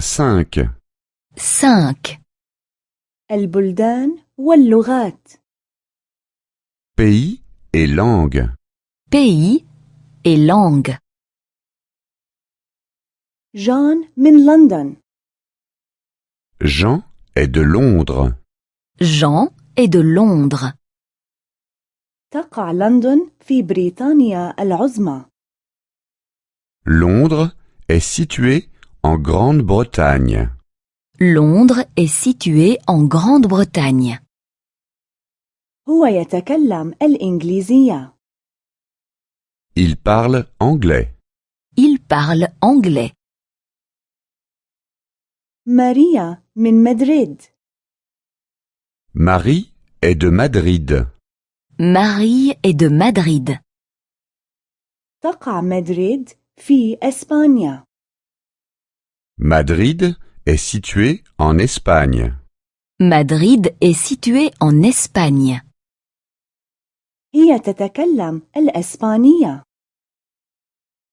5. 5. البلدان واللغات. Pays et langues. Pays et langue. جون من لندن. Jean est de Londres. Jean est de Londres. تقع لندن في بريطانيا العظمى. Londres est situé en Grande-Bretagne. Londres est situé en Grande-Bretagne. هو يتكلم الإنجليزية. Il parle anglais. Il parle anglais. ماريا من مدريد. Marie est de Madrid. Marie est de Madrid. تقع مدريد في أسبانيا. Madrid est situé en Espagne. Madrid est situé en Espagne. هي تتكلم الإسبانية.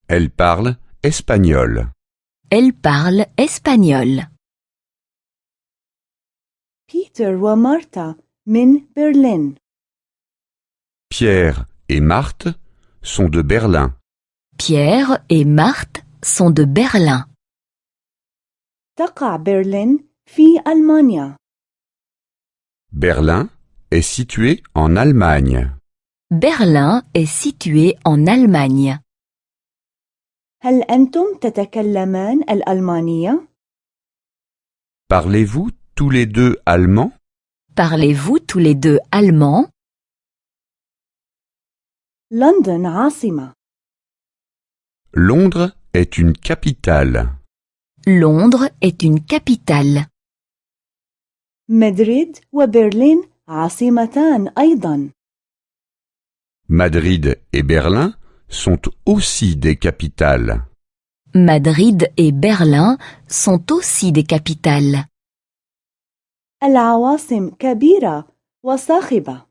Elle parle espagnol. Elle parle espagnol. بيتر ومارتا من برلين. Pierre et Marthe sont de Berlin. Pierre et Marthe sont de Berlin. تقع برلين في ألمانيا. Berlin est situé en Allemagne. Berlin est situé en Allemagne. هل أنتم تتكلمان الألمانية؟ Parlez-vous tous les deux allemand? Parlez-vous tous les deux allemand? لندن عاصمة. Londres est une capitale. Londres est une capitale. مدريد وبرلين عاصمتان أيضا. Madrid et Berlin sont aussi des capitales. Madrid et Berlin sont aussi des capitales. العواصم كبيرة وصاخبة.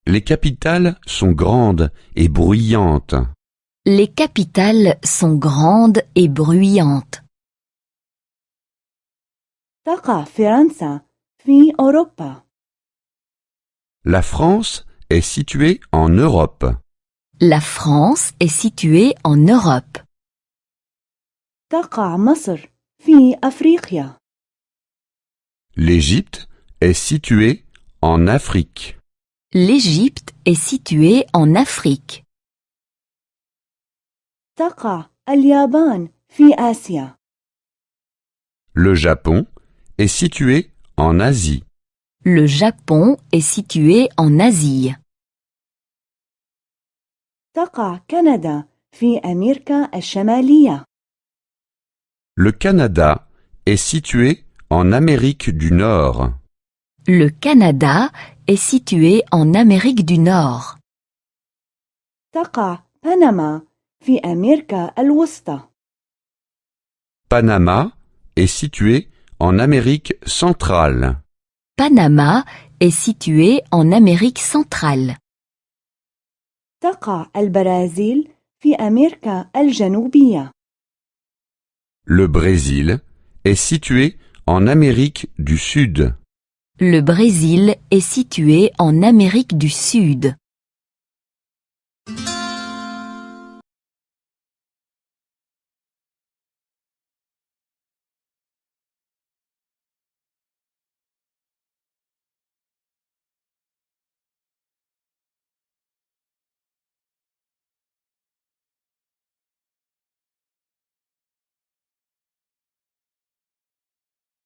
Les capitales sont grandes et bruyantes. Les capitales sont grandes et bruyantes. تقع فرنسا في أوروبا. La France est située en Europe. La France est située en Europe. تقع مصر في أفريقيا. L'Égypte est située en Afrique. L'Égypte est située en Afrique. تقع اليابان في آسيا. Le Japon est situé en Asie. Le Japon est situé en Asie. تقع كندا في أمريكا الشمالية. Le Canada est situé en Amérique du Nord. Le Canada est situé en Amérique du Nord. تقع بنما في أمريكا الوسطى. Panama est situé en Amérique centrale. Panama est situé en Amérique centrale. تقع البرازيل في أمريكا الجنوبية. Le Brésil est situé en Amérique du Sud. Le Brésil est situé en Amérique du Sud.